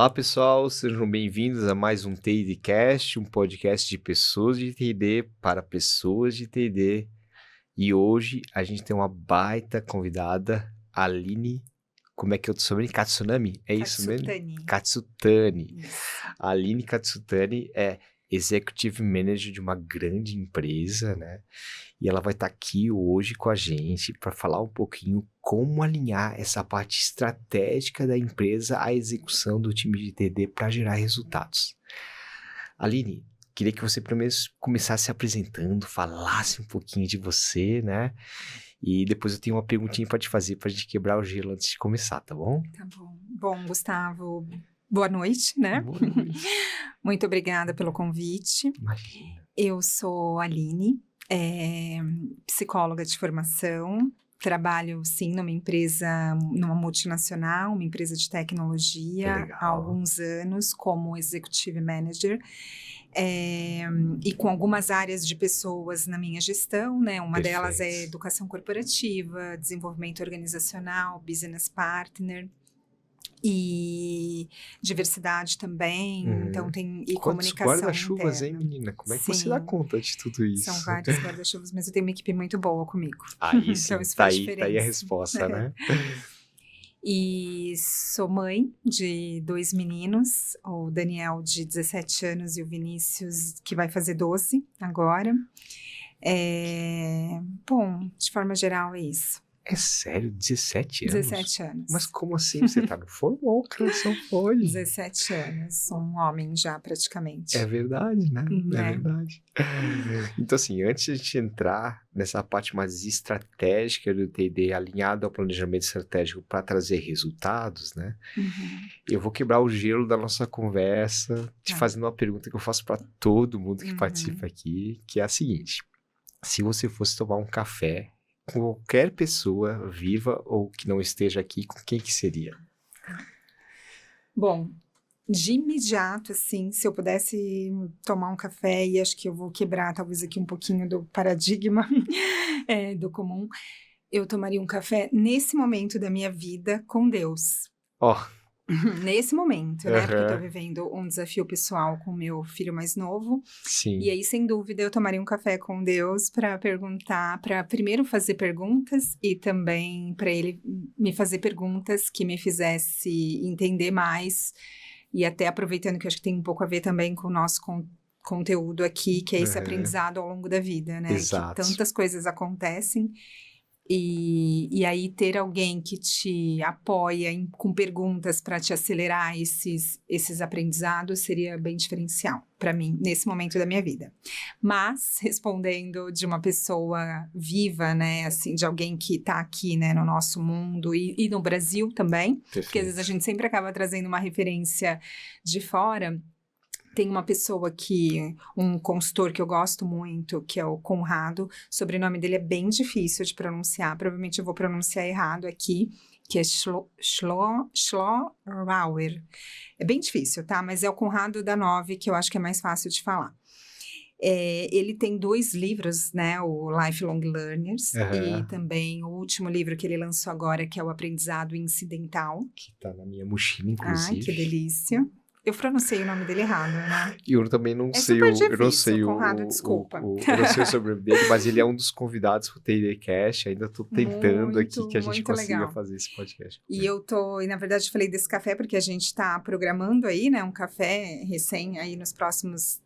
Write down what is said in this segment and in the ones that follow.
Olá, pessoal, sejam bem-vindos a mais um TDcast, um podcast de pessoas de TD para pessoas de TD. E hoje a gente tem uma baita convidada, Aline, como é que é o teu sobrenome? Katsunami? É isso mesmo? Katsutani. A Aline Katsutani é Executive Manager de uma grande empresa, né? E ela vai estar aqui hoje com a gente para falar um pouquinho como alinhar essa parte estratégica da empresa à execução do time de TD para gerar resultados. Aline, queria que você primeiro começasse se apresentando, falasse um pouquinho de você, né? E depois eu tenho uma perguntinha para te fazer para a gente quebrar o gelo antes de começar, tá bom? Tá bom. Bom, Gustavo, boa noite, né? Boa noite. Muito obrigada pelo convite. Imagina. Eu sou a Aline, psicóloga de formação. Trabalho, sim, numa empresa, numa multinacional, uma empresa de tecnologia, há alguns anos, como Executive Manager. E com algumas áreas de pessoas na minha gestão, né? Uma Perfeito. delas é educação corporativa, desenvolvimento organizacional, business partner e diversidade também, então tem e Quantos comunicação guarda-chuvas, interna. hein, menina? Como é que Sim, você dá conta de tudo isso? São vários guarda-chuvas, mas eu tenho uma equipe muito boa comigo. Aí sim, Então isso tá faz aí diferença. a resposta, né? E sou mãe de 2 meninos, o Daniel de 17 anos e o Vinícius que vai fazer 12 agora. Bom, de forma geral é isso. É sério? 17 anos? 17 anos. Mas como assim? Você tá no formal, cara, só pode. 17 anos, sou um homem já praticamente. É verdade, né? É É. verdade. Então assim, antes de a gente entrar nessa parte mais estratégica do TD, alinhado ao planejamento estratégico para trazer resultados, né? Eu vou quebrar o gelo da nossa conversa, te fazendo uma pergunta que eu faço para todo mundo que participa aqui, que é a seguinte: se você fosse tomar um café com qualquer pessoa, viva ou que não esteja aqui, com quem que seria? Bom, de imediato, assim, se eu pudesse tomar um café, e acho que eu vou quebrar talvez aqui um pouquinho do paradigma do comum, eu tomaria um café nesse momento da minha vida com Deus. Nesse momento, né? Porque eu tô vivendo um desafio pessoal com o meu filho mais novo. Sim. E aí, sem dúvida, eu tomaria um café com Deus para perguntar, para primeiro fazer perguntas e também para ele me fazer perguntas que me fizesse entender mais. E até aproveitando que eu acho que tem um pouco a ver também com o nosso conteúdo aqui, que é esse aprendizado ao longo da vida, né? Exato. Que tantas coisas acontecem. E aí ter alguém que te apoia com perguntas para te acelerar esses aprendizados seria bem diferencial para mim, nesse momento da minha vida. Mas, respondendo de uma pessoa viva, né, assim, de alguém que está aqui, né, no nosso mundo e no Brasil também, Perfeito. porque às vezes a gente sempre acaba trazendo uma referência de fora. Tem uma pessoa um consultor que eu gosto muito, que é o Conrado. O sobrenome dele é bem difícil de pronunciar, provavelmente eu vou pronunciar errado aqui, que é Schlauer. É bem difícil, tá? Mas é o Conrado da 9, que eu acho que é mais fácil de falar. Ele tem 2 livros, né? O Lifelong Learners e também o último livro que ele lançou agora, que é o Aprendizado Incidental. Que tá na minha mochila, inclusive. Ai, que delícia. Eu pronunciei o nome dele errado, né? E eu também não sei super difícil, eu não sei Conrado, desculpa. eu não sei o sobrenome dele, mas ele é um dos convidados pro TDcast, ainda tô tentando aqui que a gente consiga fazer esse podcast. E na verdade eu falei desse café porque a gente tá programando aí, né, um café recém aí nas próximas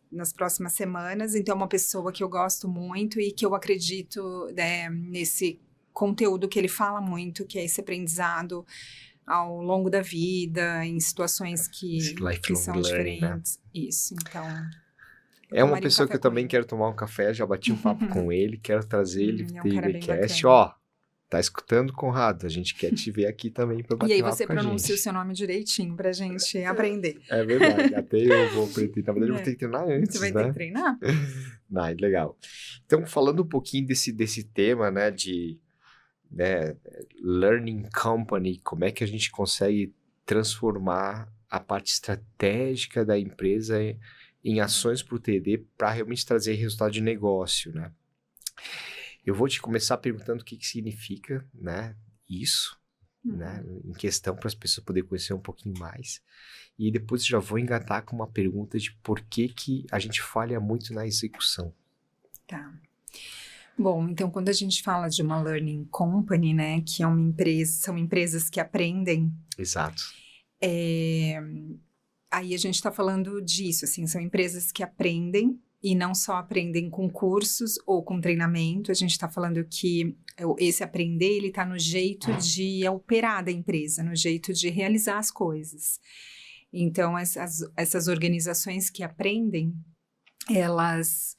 semanas, então é uma pessoa que eu gosto muito e que eu acredito, né, nesse conteúdo que ele fala muito, que é esse aprendizado ao longo da vida, em situações que são diferentes. Né? Isso, então... É uma pessoa que eu também quero tomar um café, já bati um papo com ele, quero trazer ele pro TDcast. Tá escutando, Conrado? A gente quer te ver aqui também pra bater papo com a gente. E aí você pronuncia o seu nome direitinho pra gente aprender. É verdade, até eu vou aprender. Na verdade, eu vou ter que treinar antes, Você vai ter que treinar? Legal. Então, falando um pouquinho desse tema, né, de... Learning Company, como é que a gente consegue transformar a parte estratégica da empresa em ações para o TD para realmente trazer resultado de negócio, né? Eu vou te começar perguntando o que significa, né, isso, né, em questão para as pessoas poderem conhecer um pouquinho mais. E depois eu já vou engatar com uma pergunta de por que a gente falha muito na execução. Tá. Bom, então quando a gente fala de uma learning company, né, que é uma empresa, são empresas que aprendem. Exato. Aí a gente está falando disso, assim, são empresas que aprendem e não só aprendem com cursos ou com treinamento, a gente está falando que esse aprender, ele está no jeito de operar da empresa, no jeito de realizar as coisas. Então, essas organizações que aprendem, elas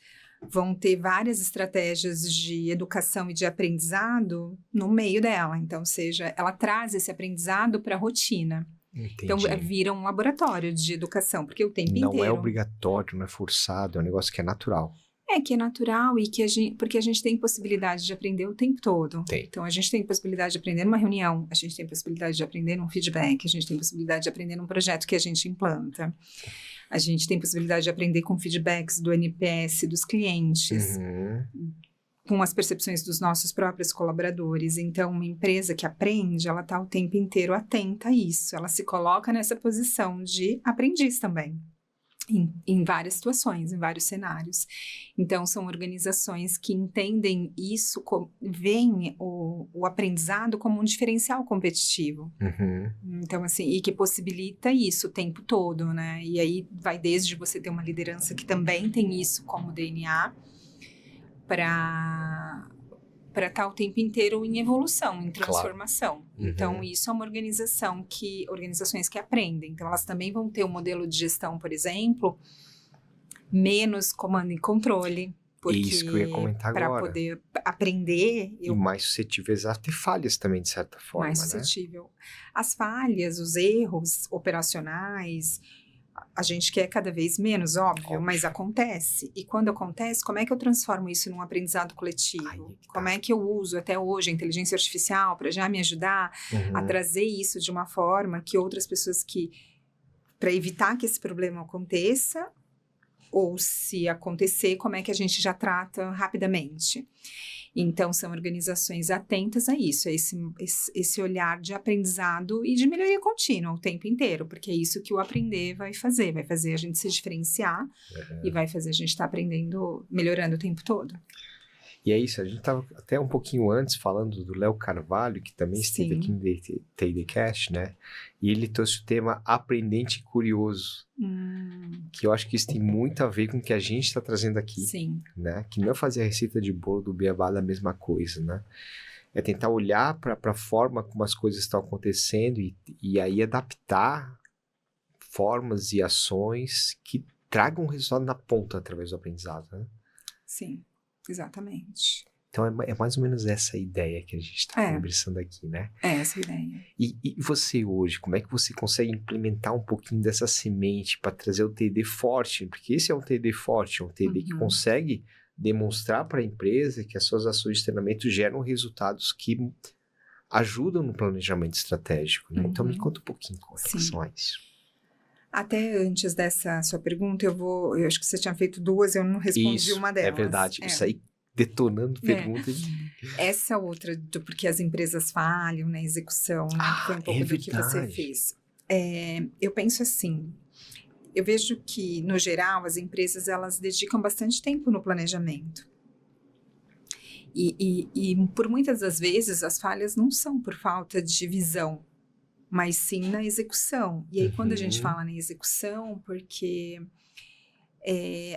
vão ter várias estratégias de educação e de aprendizado no meio dela. Então, seja, ela traz esse aprendizado para a rotina. Entendi. Então, vira um laboratório de educação, porque o tempo não inteiro... é obrigatório, não é forçado, é um negócio que é natural. Que é natural e que porque a gente tem possibilidade de aprender o tempo todo. Tem. Então, a gente tem possibilidade de aprender numa reunião, a gente tem possibilidade de aprender num feedback, a gente tem possibilidade de aprender num projeto que a gente implanta. A gente tem possibilidade de aprender com feedbacks do NPS dos clientes, com as percepções dos nossos próprios colaboradores. Então, uma empresa que aprende, ela está o tempo inteiro atenta a isso. Ela se coloca nessa posição de aprendiz também. Em várias situações, em vários cenários. Então, são organizações que entendem isso, veem o aprendizado como um diferencial competitivo. Então, assim, e que possibilita isso o tempo todo, né? E aí vai desde você ter uma liderança que também tem isso como DNA, para estar o tempo inteiro em evolução, em transformação. Claro. Então, isso é uma organizações que aprendem. Então, elas também vão ter um modelo de gestão, por exemplo, menos comando e controle. Porque isso que eu ia comentar agora. Para poder aprender... E mais suscetíveis a ter falhas também, de certa forma, mais suscetível. Né? As falhas, os erros operacionais... A gente quer cada vez menos, óbvio, mas acontece. E quando acontece, como é que eu transformo isso num aprendizado coletivo? Como é que eu uso até hoje a inteligência artificial para já me ajudar a trazer isso de uma forma que outras pessoas para evitar que esse problema aconteça, ou se acontecer, como é que a gente já trata rapidamente? Então, são organizações atentas a isso, a esse olhar de aprendizado e de melhoria contínua o tempo inteiro, porque é isso que o aprender vai fazer a gente se diferenciar e vai fazer a gente estar aprendendo, melhorando o tempo todo. E é isso, a gente estava até um pouquinho antes falando do Léo Carvalho, que também esteve aqui no TDCast, né? E ele trouxe o tema aprendente curioso, que eu acho que isso tem muito a ver com o que a gente está trazendo aqui. Sim. Né? Que não é fazer a receita de bolo do beabá da mesma coisa, né? É tentar olhar para a forma como as coisas estão acontecendo e aí adaptar formas e ações que tragam um resultado na ponta através do aprendizado, né? Sim. Exatamente. Então, é mais ou menos essa ideia que a gente está conversando aqui, né? É essa a ideia. E você hoje, como é que você consegue implementar um pouquinho dessa semente para trazer o TD forte? Porque esse é um TD forte, é um TD que consegue demonstrar para a empresa que as suas ações de treinamento geram resultados que ajudam no planejamento estratégico, né? Então, me conta um pouquinho com relação a isso. Até antes dessa sua pergunta, eu acho que você tinha feito duas, eu não respondi uma delas. É verdade, eu saí detonando perguntas. Essa outra, porque as empresas falham na execução, né, que foi um pouco do que você fez. Eu penso assim, eu vejo que, no geral, as empresas, elas dedicam bastante tempo no planejamento. E por muitas das vezes, as falhas não são por falta de visão, mas sim na execução. E aí, quando a gente fala na execução, porque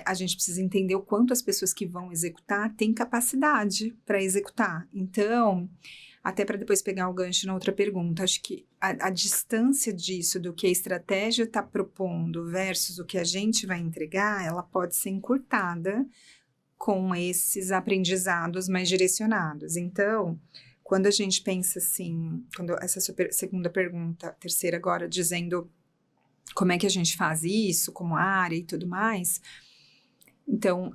a gente precisa entender o quanto as pessoas que vão executar têm capacidade para executar. Então, até para depois pegar o gancho na outra pergunta, acho que a distância disso, do que a estratégia está propondo versus o que a gente vai entregar, ela pode ser encurtada com esses aprendizados mais direcionados. Então, quando a gente pensa assim, quando essa segunda pergunta, terceira agora, dizendo como é que a gente faz isso como área e tudo mais, então,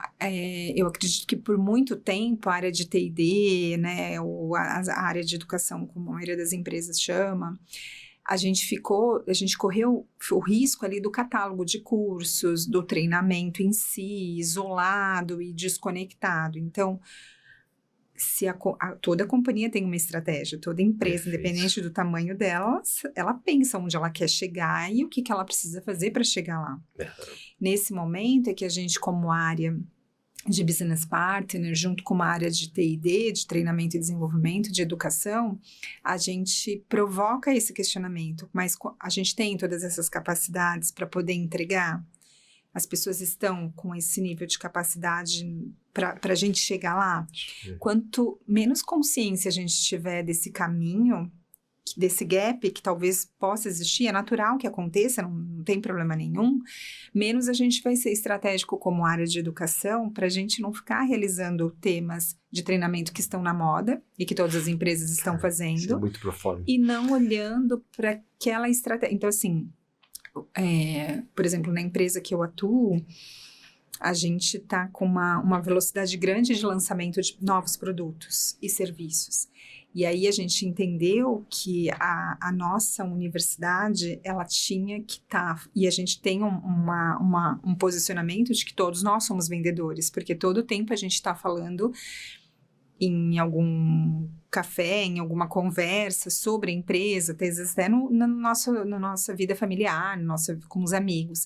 eu acredito que por muito tempo a área de T&D, né, ou a área de educação, como a maioria das empresas chama, a gente correu o risco ali do catálogo de cursos, do treinamento em si, isolado e desconectado. Então, toda companhia tem uma estratégia, toda empresa, Perfeito. independente do tamanho dela, ela pensa onde ela quer chegar e o que ela precisa fazer para chegar lá. Nesse momento é que a gente, como área de business partner, junto com uma área de T&D, de treinamento e desenvolvimento, de educação, a gente provoca esse questionamento, mas a gente tem todas essas capacidades para poder entregar? As pessoas estão com esse nível de capacidade para a gente chegar lá? Quanto menos consciência a gente tiver desse caminho, desse gap que talvez possa existir, é natural que aconteça, não tem problema nenhum, menos a gente vai ser estratégico como área de educação para a gente não ficar realizando temas de treinamento que estão na moda e que todas as empresas estão fazendo. Isso é muito profundo. E não olhando para aquela estratégia. Então, assim, por exemplo, na empresa que eu atuo, a gente está com uma velocidade grande de lançamento de novos produtos e serviços. E aí a gente entendeu que a nossa universidade, ela tinha que estar... E a gente tem um posicionamento de que todos nós somos vendedores, porque todo o tempo a gente está falando em algum café, em alguma conversa sobre a empresa, às vezes até na nossa vida familiar, com os amigos.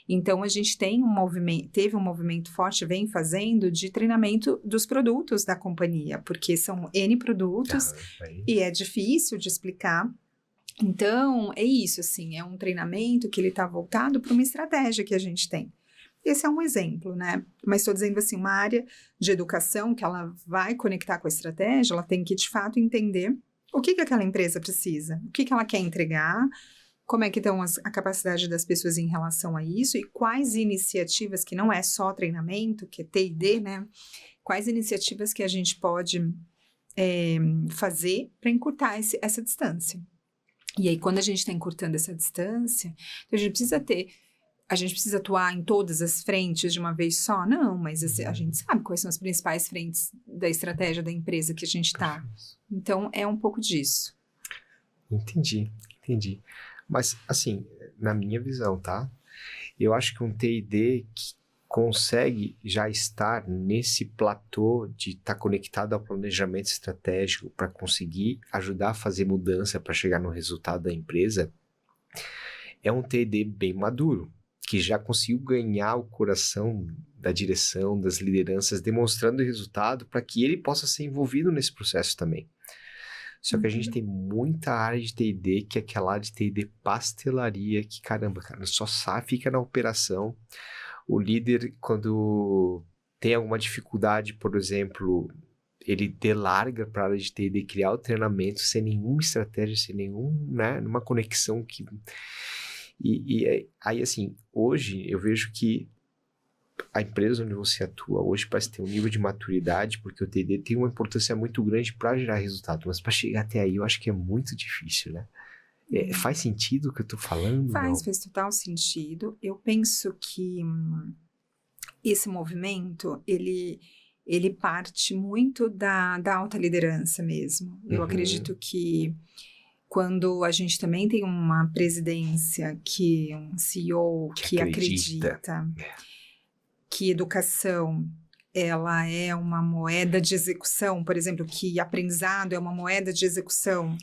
Então, a gente teve um movimento forte, vem fazendo, de treinamento dos produtos da companhia, porque são N produtos e é difícil de explicar. Então, é isso, assim, é um treinamento que ele está voltado para uma estratégia que a gente tem. Esse é um exemplo, né? Mas estou dizendo assim, uma área de educação que ela vai conectar com a estratégia, ela tem que, de fato, entender o que aquela empresa precisa, o que ela quer entregar, como é que estão a capacidade das pessoas em relação a isso e quais iniciativas, que não é só treinamento, que é T&D, né? Quais iniciativas que a gente pode fazer para encurtar essa distância. E aí, quando a gente está encurtando essa distância, a gente precisa atuar em todas as frentes de uma vez só? Não, mas a gente sabe quais são as principais frentes da estratégia da empresa que a gente está. Então, é um pouco disso. Entendi. Mas, assim, na minha visão, tá? Eu acho que um T&D que consegue já estar nesse platô de estar conectado ao planejamento estratégico para conseguir ajudar a fazer mudança para chegar no resultado da empresa, é um T&D bem maduro, que já conseguiu ganhar o coração da direção, das lideranças, demonstrando o resultado para que ele possa ser envolvido nesse processo também. Só que a gente tem muita área de T&D, que é aquela área de T&D pastelaria, que caramba, cara, só fica na operação. O líder, quando tem alguma dificuldade, por exemplo, ele delarga para a área de T&D criar o treinamento sem nenhuma estratégia, sem nenhuma conexão que... E aí, assim, hoje eu vejo que a empresa onde você atua hoje parece ter um nível de maturidade, porque o T&D tem uma importância muito grande para gerar resultado, mas para chegar até aí eu acho que é muito difícil, né? Faz sentido o que eu tô falando? Faz total sentido. Eu penso que esse movimento, ele parte muito da alta liderança mesmo. Eu acredito que quando a gente também tem uma presidência, um CEO que acredita que educação ela é uma moeda de execução, por exemplo, que aprendizado é uma moeda de execução,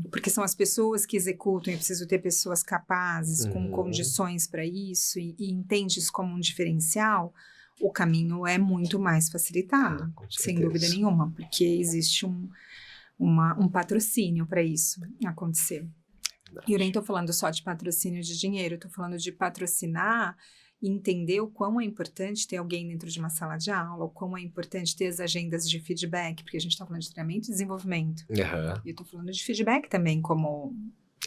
porque são as pessoas que executam, eu preciso ter pessoas capazes, com condições para isso, e entende isso como um diferencial, o caminho é muito mais facilitado, sem dúvida nenhuma, porque existe um patrocínio para isso acontecer. E eu nem estou falando só de patrocínio de dinheiro, estou falando de patrocinar e entender o quão é importante ter alguém dentro de uma sala de aula, o quão é importante ter as agendas de feedback, porque a gente está falando de treinamento e desenvolvimento. E eu estou falando de feedback também como...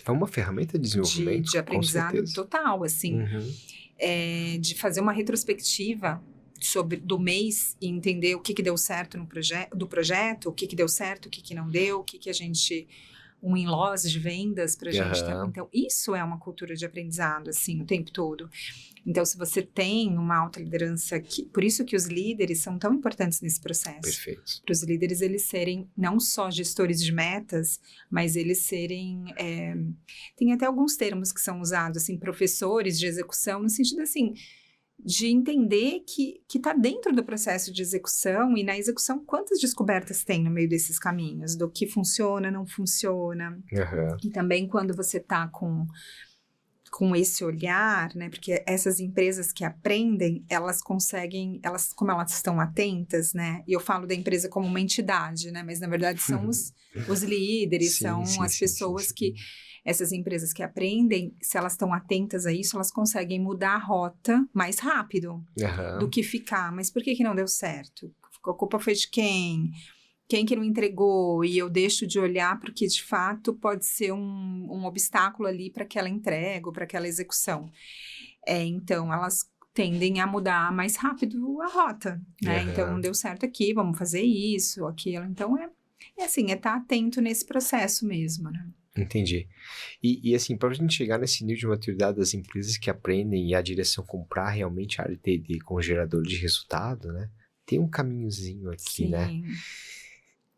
É uma ferramenta de desenvolvimento, de aprendizado total, assim. De fazer uma retrospectiva do mês e entender o que deu certo do projeto, o que deu certo, o que não deu, o que a gente... um in-loss de vendas para a gente. Então, isso é uma cultura de aprendizado, assim, o tempo todo. Então, se você tem uma alta liderança, por isso que os líderes são tão importantes nesse processo. Perfeito. Para os líderes, eles serem não só gestores de metas, mas eles serem... tem até alguns termos que são usados, assim, professores de execução, no sentido assim... de entender que está dentro do processo de execução, e na execução quantas descobertas tem no meio desses caminhos, do que funciona, não funciona. E também quando você está com esse olhar, né, porque essas empresas que aprendem, elas conseguem, como elas estão atentas, né, e eu falo da empresa como uma entidade, né, mas na verdade são os líderes, Sim, são sim, as sim, pessoas sim. que, essas empresas que aprendem, se elas estão atentas a isso, elas conseguem mudar a rota mais rápido do que ficar, mas por que não deu certo? A culpa foi de quem? Quem que não entregou, e eu deixo de olhar porque, de fato, pode ser um obstáculo ali para aquela entrega ou para aquela execução. Então, elas tendem a mudar mais rápido a rota, né? Então, não deu certo aqui, vamos fazer isso, aquilo. Então, assim, é estar atento nesse processo mesmo, né? Entendi. E assim, para a gente chegar nesse nível de maturidade das empresas que aprendem e a direção comprar realmente a área de T&D com gerador de resultado, né? Tem um caminhozinho aqui, né? Sim.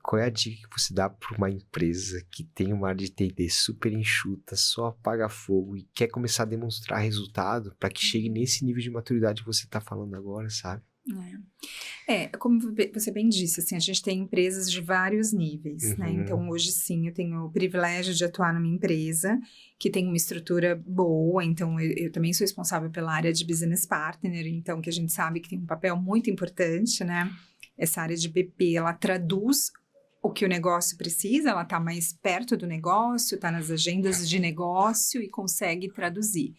Qual é a dica que você dá para uma empresa que tem uma área de T&D super enxuta, só apaga fogo e quer começar a demonstrar resultado para que chegue nesse nível de maturidade que você está falando agora, sabe? Como você bem disse, assim, a gente tem empresas de vários níveis, né? Então, hoje sim, eu tenho o privilégio de atuar numa empresa que tem uma estrutura boa, então eu também sou responsável pela área de Business Partner, então que a gente sabe que tem um papel muito importante, né? Essa área de BP, ela traduz o que o negócio precisa, ela está mais perto do negócio, está nas agendas de negócio e consegue traduzir.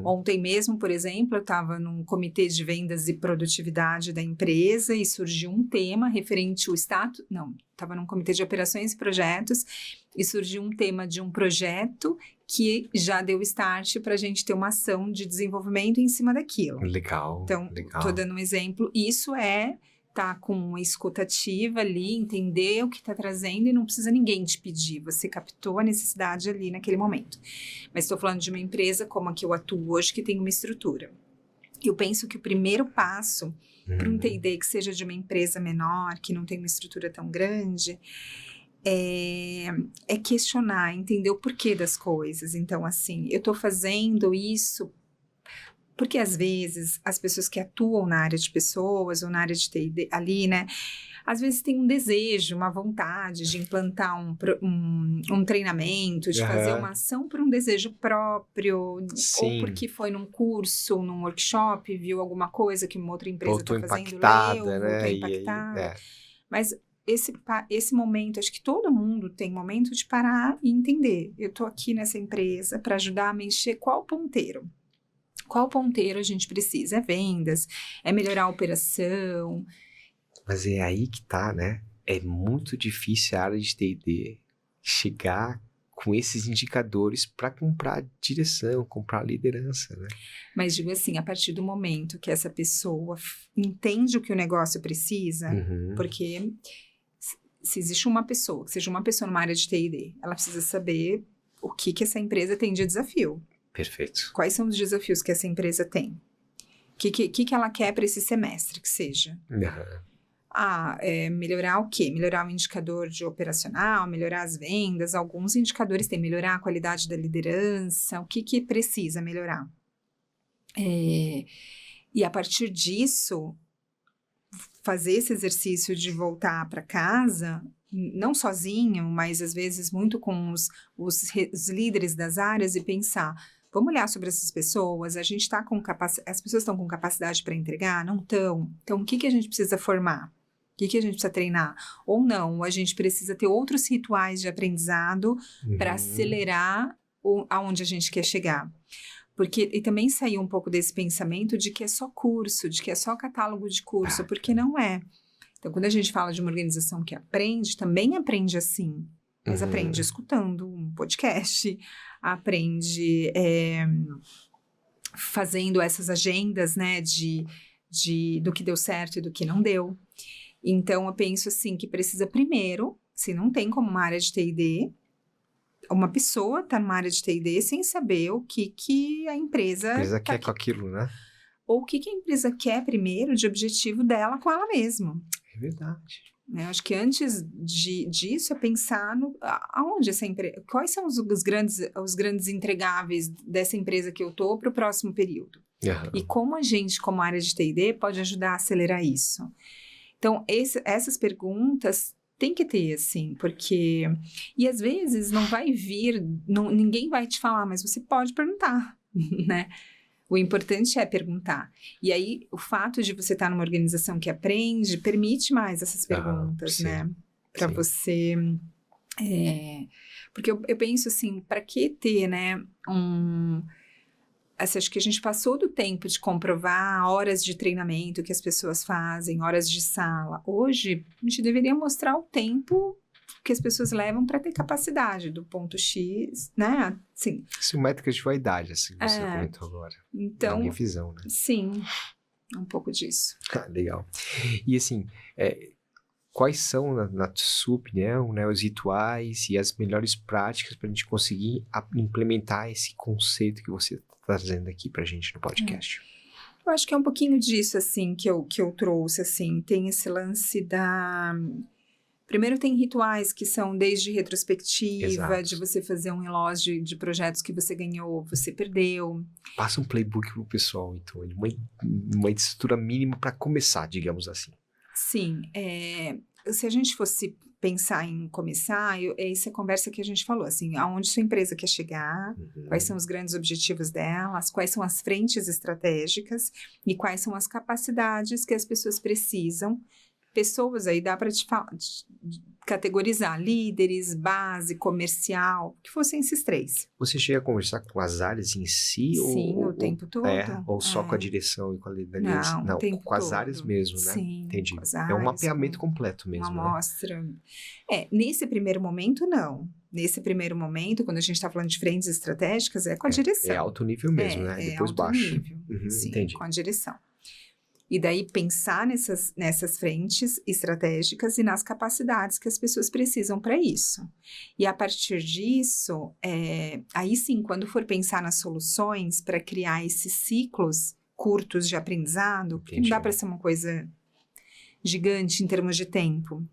Ontem mesmo, por exemplo, eu estava num comitê de vendas e produtividade da empresa e surgiu um tema referente ao status... Não, estava num comitê de operações e projetos e surgiu um tema de um projeto que já deu start para a gente ter uma ação de desenvolvimento em cima daquilo. Legal, então, estou dando um exemplo. Isso tá com uma escutativa ali, entender o que está trazendo e não precisa ninguém te pedir, você captou a necessidade ali naquele momento. Mas estou falando de uma empresa como a que eu atuo hoje, que tem uma estrutura. Eu penso que o primeiro passo para um T&D que seja de uma empresa menor, que não tem uma estrutura tão grande, é questionar, entender o porquê das coisas. Então, assim, eu estou fazendo isso porque, às vezes, as pessoas que atuam na área de pessoas ou na área de T&D ali, né, às vezes tem um desejo, uma vontade de implantar um treinamento, de fazer uma ação por um desejo próprio, Sim. ou porque foi num curso, num workshop, viu alguma coisa que uma outra empresa está fazendo, impactada, leu, voltou né? impactada. Mas esse momento, acho que todo mundo tem momento de parar e entender. Eu estou aqui nessa empresa para ajudar a mexer qual ponteiro? Qual ponteiro a gente precisa? É vendas? É melhorar a operação? Mas é aí que tá, né? É muito difícil a área de T&D chegar com esses indicadores para comprar direção, comprar liderança, né? Mas digo assim, a partir do momento que essa pessoa entende o que o negócio precisa, porque se existe uma pessoa, que seja uma pessoa numa área de T&D, ela precisa saber o que essa empresa tem de desafio. Perfeito. Quais são os desafios que essa empresa tem? O que ela quer para esse semestre, que seja? Melhorar o quê? Melhorar o indicador de operacional, melhorar as vendas, alguns indicadores têm, melhorar a qualidade da liderança, o que precisa melhorar? E a partir disso, fazer esse exercício de voltar para casa, não sozinho, mas às vezes muito com os líderes das áreas, e pensar, vamos olhar sobre essas pessoas, a gente está com as pessoas estão com capacidade para entregar? Não estão? Então, o que a gente precisa formar? O que a gente precisa treinar? Ou não, a gente precisa ter outros rituais de aprendizado para acelerar aonde a gente quer chegar. E também saiu um pouco desse pensamento de que é só curso, de que é só catálogo de curso, porque não é. Então, quando a gente fala de uma organização que aprende, também aprende assim. Mas aprende escutando um podcast, aprende fazendo essas agendas, né, do que deu certo e do que não deu. Então, eu penso assim, que precisa primeiro, se não tem como uma área de T&D, uma pessoa está numa área de T&D sem saber o que a empresa quer com aquilo, né? Ou o que a empresa quer primeiro de objetivo dela com ela mesma. É verdade. Eu acho que antes disso é pensar aonde essa empresa, quais são os grandes entregáveis dessa empresa que eu estou para o próximo período. Aham. E como a gente, como área de T&D, pode ajudar a acelerar isso? Então, essas perguntas tem que ter, assim, porque... E às vezes não vai vir, ninguém vai te falar, mas você pode perguntar, né? O importante é perguntar. E aí, o fato de você estar numa organização que aprende, permite mais essas perguntas, sim, né? Para sim. você... porque eu penso assim, para que ter, né, assim, acho que a gente passou do tempo de comprovar horas de treinamento que as pessoas fazem, horas de sala. Hoje, a gente deveria mostrar o tempo que as pessoas levam para ter capacidade do ponto X, né? Sim. São métricas de vaidade, assim, que você comentou agora. Então, na minha visão, né? sim, um pouco disso. Legal. E assim, quais são, na sua opinião, né, os rituais e as melhores práticas para a gente conseguir implementar esse conceito que você está trazendo aqui para a gente no podcast? Eu acho que é um pouquinho disso, assim, que eu trouxe, assim. Tem esse lance da... Primeiro tem rituais que são desde retrospectiva, Exato. de você fazer um relógio de projetos que você ganhou, você perdeu. Passa um playbook pro pessoal, então, uma estrutura mínima para começar, digamos assim. Sim, se a gente fosse pensar em começar, essa conversa que a gente falou, assim, aonde sua empresa quer chegar, quais são os grandes objetivos delas, quais são as frentes estratégicas e quais são as capacidades que as pessoas precisam. Pessoas aí dá para categorizar, líderes, base, comercial, que fossem esses três. Você chega a conversar com as áreas em si? Sim, o tempo todo. Ou só com a direção e com a liderança? Não, o tempo com as todo. áreas mesmo, né? Sim, entendi. com as É um áreas, mapeamento completo mesmo, uma né? amostra. Nesse primeiro momento, não. Nesse primeiro momento, quando a gente está falando de frentes estratégicas, é com a direção. É alto nível mesmo, né? Depois alto baixo. Nível, sim, entendi. com a direção. E daí pensar nessas frentes estratégicas e nas capacidades que as pessoas precisam para isso. E a partir disso, aí sim, quando for pensar nas soluções para criar esses ciclos curtos de aprendizado, porque não dá para ser uma coisa gigante em termos de tempo.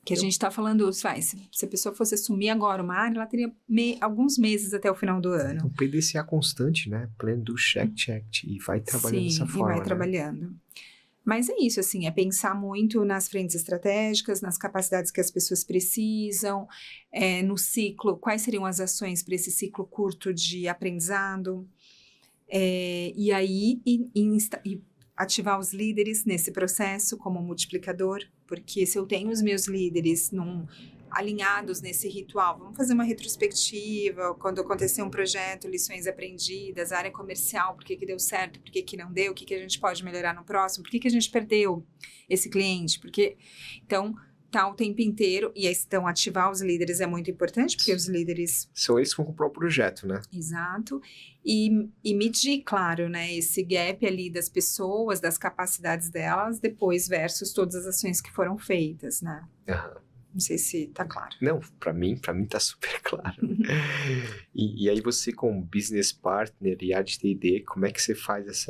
Que a gente está falando, se a pessoa fosse assumir agora uma área, ela teria alguns meses até o final do ano. Um PDCA constante, né? Plano do check, e vai trabalhando dessa forma, e vai trabalhando. Mas é isso, assim, é pensar muito nas frentes estratégicas, nas capacidades que as pessoas precisam, no ciclo, quais seriam as ações para esse ciclo curto de aprendizado, e aí ativar os líderes nesse processo como multiplicador, porque se eu tenho os meus líderes alinhados nesse ritual, vamos fazer uma retrospectiva, quando acontecer um projeto, lições aprendidas, área comercial, por que deu certo, por que não deu, o que a gente pode melhorar no próximo, por que a gente perdeu esse cliente, então, tá o tempo inteiro, e então ativar os líderes é muito importante, porque os líderes... São eles que vão comprar o projeto, né? Exato, e medir, claro, né, esse gap ali das pessoas, das capacidades delas, depois versus todas as ações que foram feitas, né? Não sei se tá claro. Não, pra mim tá super claro. E aí você, como business partner e área de T&D, como é que você faz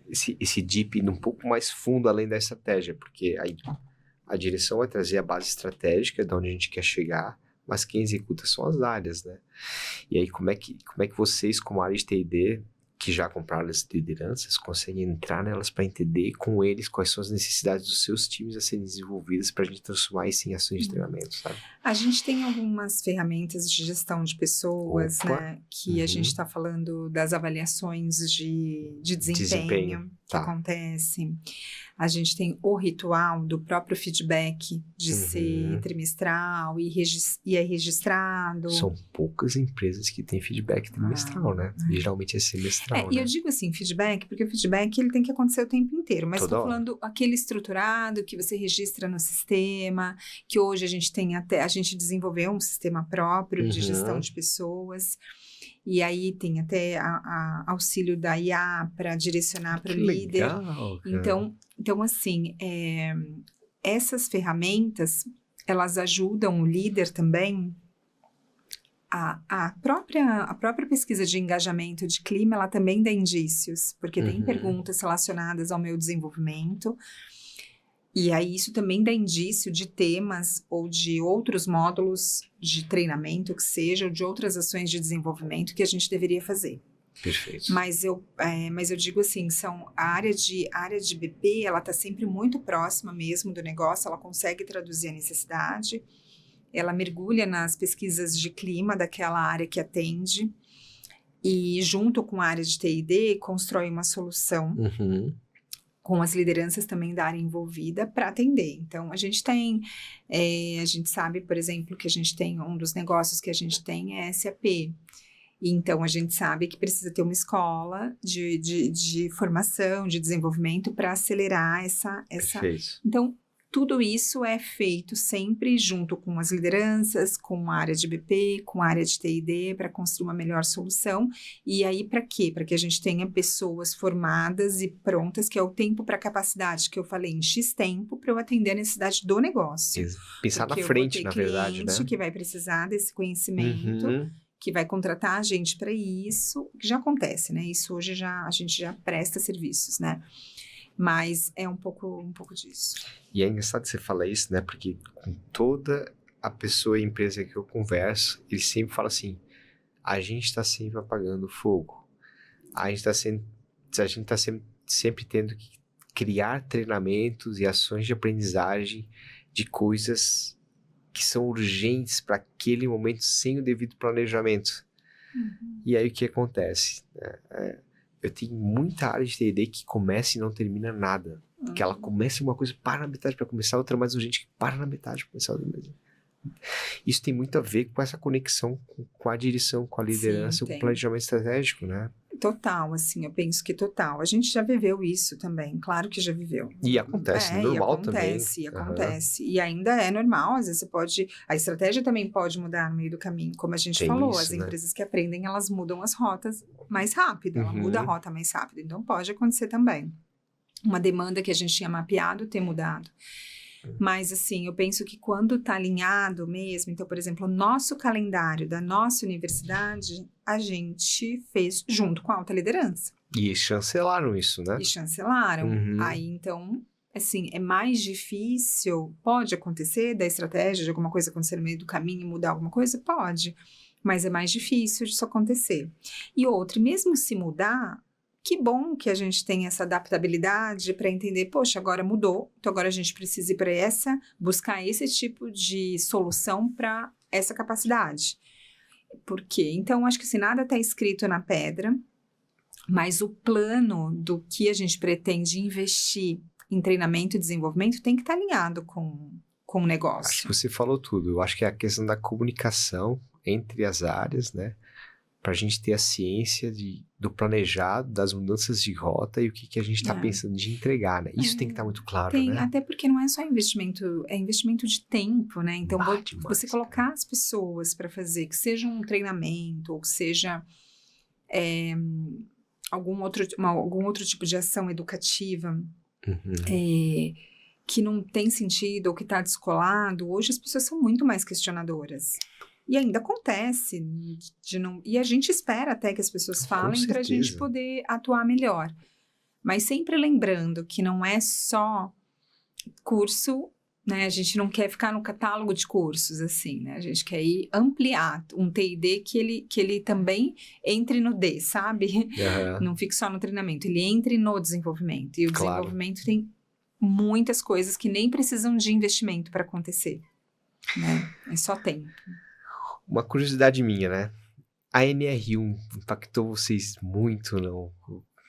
esse deep um pouco mais fundo além da estratégia? Porque aí a direção vai trazer a base estratégica de onde a gente quer chegar, mas quem executa são as áreas, né? E aí como é que vocês, como área de T&D, que já compraram as lideranças, conseguem entrar nelas para entender com eles quais são as necessidades dos seus times a serem desenvolvidas para a gente transformar isso em ações de treinamento, sabe? A gente tem algumas ferramentas de gestão de pessoas, né? Que a gente está falando das avaliações de desempenho que acontece. A gente tem o ritual do próprio feedback de ser trimestral e é registrado. São poucas empresas que têm feedback trimestral, né? E geralmente é semestral, né? E eu digo assim, feedback, porque o feedback ele tem que acontecer o tempo inteiro. Mas estou falando aquele estruturado que você registra no sistema, que hoje a gente desenvolveu um sistema próprio de gestão de pessoas. E aí tem até auxílio da IA para direcionar para o líder. Legal, Então assim, essas ferramentas, elas ajudam o líder também. A própria pesquisa de engajamento de clima, ela também dá indícios, porque tem perguntas relacionadas ao meu desenvolvimento. E aí isso também dá indício de temas ou de outros módulos de treinamento que seja, ou de outras ações de desenvolvimento que a gente deveria fazer. Perfeito. Mas eu digo assim, a área de BP, ela está sempre muito próxima mesmo do negócio, ela consegue traduzir a necessidade, ela mergulha nas pesquisas de clima daquela área que atende e junto com a área de T&D constrói uma solução com as lideranças também da área envolvida para atender. Então, a gente sabe, por exemplo, que a gente tem, um dos negócios que a gente tem é SAP. Então, a gente sabe que precisa ter uma escola de formação, de desenvolvimento para acelerar essa... Perfeito. Então, tudo isso é feito sempre junto com as lideranças, com a área de BP, com a área de T&D, para construir uma melhor solução. E aí, para quê? Para que a gente tenha pessoas formadas e prontas, que é o tempo para capacidade, que eu falei, em X tempo, para eu atender a necessidade do negócio. Pensar na frente, na verdade, né? Que vai precisar desse conhecimento, que vai contratar a gente para isso, que já acontece, né? Isso hoje a gente já presta serviços, né? Mas é um pouco disso. E é engraçado você falar isso, né? Porque com toda a pessoa e empresa que eu converso, eles sempre falam assim, a gente está sempre apagando fogo. A gente está sempre tendo que criar treinamentos e ações de aprendizagem de coisas que são urgentes para aquele momento sem o devido planejamento. E aí o que acontece? Eu tenho muita área de T&D que começa e não termina nada. Que ela começa uma coisa, para na metade para começar, outra mais urgente que para na metade para começar outra mesmo. Isso tem muito a ver com essa conexão com a direção, com a liderança, com o planejamento estratégico, né? Total, assim, eu penso que total. A gente já viveu isso também, claro que já viveu. E acontece, normal também. Acontece. E ainda é normal, às vezes a estratégia também pode mudar no meio do caminho, como a gente falou, isso, as empresas que aprendem, elas mudam as rotas mais rápido, ela muda a rota mais rápido, então pode acontecer também. Uma demanda que a gente tinha mapeado ter mudado. Mas, assim, eu penso que quando está alinhado mesmo, então, por exemplo, o nosso calendário da nossa universidade, a gente fez junto com a alta liderança. E chancelaram isso, né? Aí, então, assim, é mais difícil, pode acontecer da estratégia de alguma coisa acontecer no meio do caminho e mudar alguma coisa? Pode, mas é mais difícil disso acontecer. E outra, mesmo se mudar, que bom que a gente tem essa adaptabilidade para entender, poxa, agora mudou, então agora a gente precisa ir para buscar esse tipo de solução para essa capacidade. Por quê? Então, acho que assim, nada está escrito na pedra, mas o plano do que a gente pretende investir em treinamento e desenvolvimento tem que estar alinhado com o negócio. Acho que você falou tudo. Eu acho que é a questão da comunicação entre as áreas, né? Para a gente ter a ciência do planejado, das mudanças de rota e o que a gente está pensando de entregar, né? Isso tem que estar muito claro, né? Até porque não é só investimento, é investimento de tempo, né? Então, você colocar as pessoas para fazer, que seja um treinamento, ou que seja algum outro tipo de ação educativa que não tem sentido ou que está descolado, hoje as pessoas são muito mais questionadoras. E ainda acontece e a gente espera até que as pessoas falem para a gente poder atuar melhor. Mas sempre lembrando que não é só curso, né? A gente não quer ficar no catálogo de cursos, assim, né? A gente quer ir ampliar um T&D que ele também entre no D, sabe? Não fique só no treinamento, ele entre no desenvolvimento. E o desenvolvimento tem muitas coisas que nem precisam de investimento para acontecer, né? É só tempo. Uma curiosidade minha, né? A NR1 impactou vocês muito, não?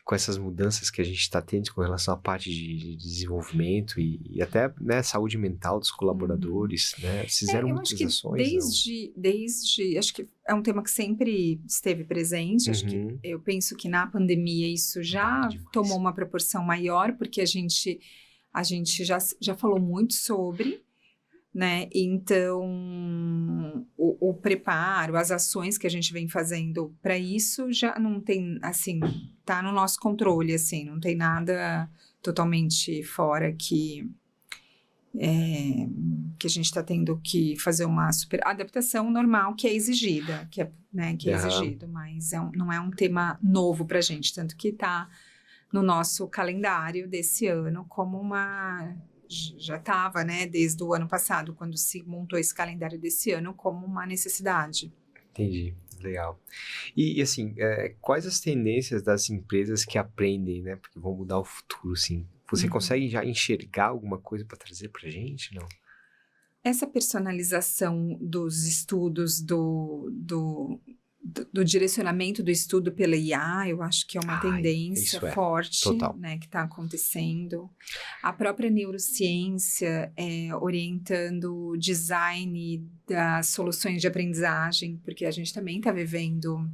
Com essas mudanças que a gente está tendo com relação à parte de desenvolvimento e até, né, saúde mental dos colaboradores, né? Vocês fizeram muitas ações, acho que é um tema que sempre esteve presente, acho que eu penso que na pandemia isso já tomou uma proporção maior, porque a gente já falou muito sobre, né? Então, o preparo, as ações que a gente vem fazendo para isso já não tem, assim, tá no nosso controle, assim, não tem nada totalmente fora que a gente está tendo que fazer uma super adaptação normal que é exigida, que é exigido, mas não é um tema novo para a gente, tanto que está no nosso calendário desse ano como já estava, né, desde o ano passado, quando se montou esse calendário desse ano, como uma necessidade. Entendi. Legal. E assim, quais as tendências das empresas que aprendem, né? Porque vão mudar o futuro, assim. Você consegue já enxergar alguma coisa para trazer pra gente, não? Essa personalização dos estudos, do direcionamento do estudo pela IA, eu acho que é uma tendência forte, total. né, que está acontecendo. A própria neurociência orientando o design das soluções de aprendizagem, porque a gente também está vivendo,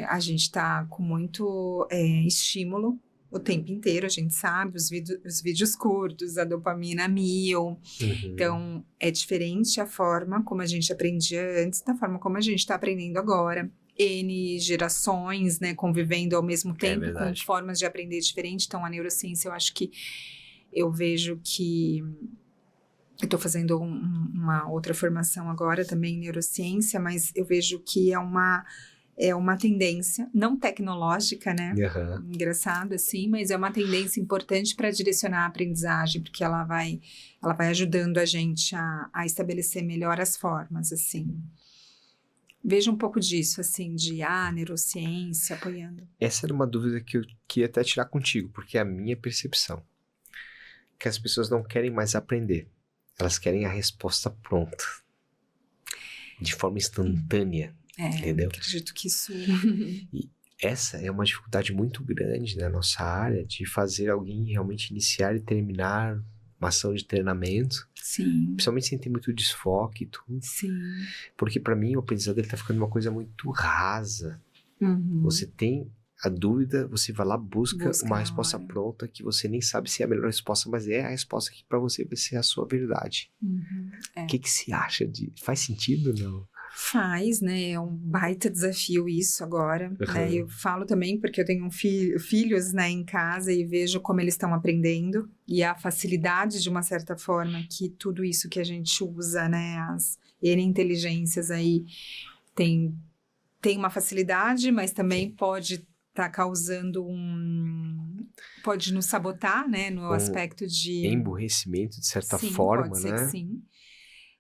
a gente está com muito estímulo o tempo inteiro, a gente sabe, os vídeos curtos, a dopamina a mil. Então, é diferente a forma como a gente aprendia antes da forma como a gente está aprendendo agora. N gerações, né, convivendo ao mesmo tempo, com formas de aprender diferentes. Então, a neurociência, eu vejo que... Eu estou fazendo uma outra formação agora também em neurociência, mas eu vejo que é uma tendência, não tecnológica, né? Engraçado assim, mas é uma tendência importante para direcionar a aprendizagem, porque ela vai ajudando a gente a estabelecer melhor as formas, assim. Vejo um pouco disso, assim, de neurociência apoiando. Essa era uma dúvida que eu queria até tirar contigo, porque é a minha percepção. Que as pessoas não querem mais aprender. Elas querem a resposta pronta. De forma instantânea. Entendeu? Acredito que isso... E essa é uma dificuldade muito grande na nossa área, de fazer alguém realmente iniciar e terminar uma ação de treinamento. Sim. Principalmente sem ter muito desfoque e tudo. Sim. Porque para mim o aprendizado tá ficando uma coisa muito rasa. Você tem a dúvida, você vai lá, busca uma resposta pronta, que você nem sabe se é a melhor resposta, mas é a resposta que para você vai ser a sua verdade. O que você acha faz sentido ou não? Faz, né? É um baita desafio isso agora. Né? Eu falo também porque eu tenho filhos, né, em casa e vejo como eles estão aprendendo e a facilidade, de uma certa forma, que tudo isso que a gente usa, né, as inteligências aí tem uma facilidade, mas também pode estar causando pode nos sabotar, né, no aspecto de... emburrecimento, de certa forma, pode ser né? que sim.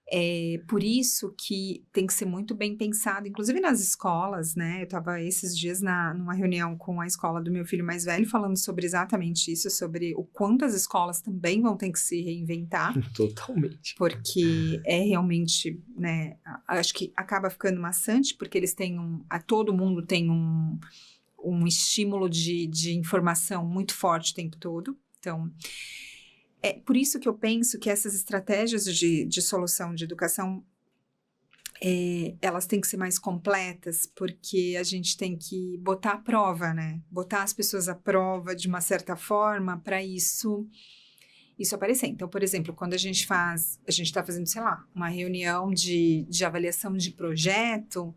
É por isso que tem que ser muito bem pensado, inclusive nas escolas, né? Eu estava esses dias numa reunião com a escola do meu filho mais velho, falando sobre exatamente isso, sobre o quanto as escolas também vão ter que se reinventar. Totalmente. Porque é realmente, né? Acho que acaba ficando maçante, porque eles têm todo mundo tem um estímulo de informação muito forte o tempo todo. Então... É por isso que eu penso que essas estratégias de solução de educação, elas têm que ser mais completas, porque a gente tem que botar à prova, né? Botar as pessoas à prova de uma certa forma para isso aparecer. Então, por exemplo, quando a gente está fazendo, sei lá, uma reunião de avaliação de projeto,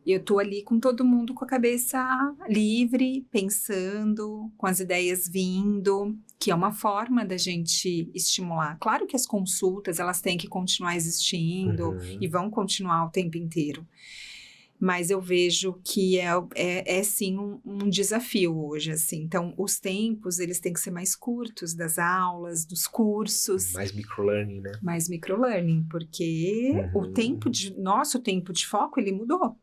eu estou ali com todo mundo com a cabeça livre, pensando, com as ideias vindo, que é uma forma da gente estimular. Claro que as consultas, elas têm que continuar existindo e vão continuar o tempo inteiro. Mas eu vejo que é sim um desafio hoje, assim. Então, os tempos, eles têm que ser mais curtos das aulas, dos cursos. Mais microlearning, né? Mais microlearning, porque nosso tempo de foco, ele mudou.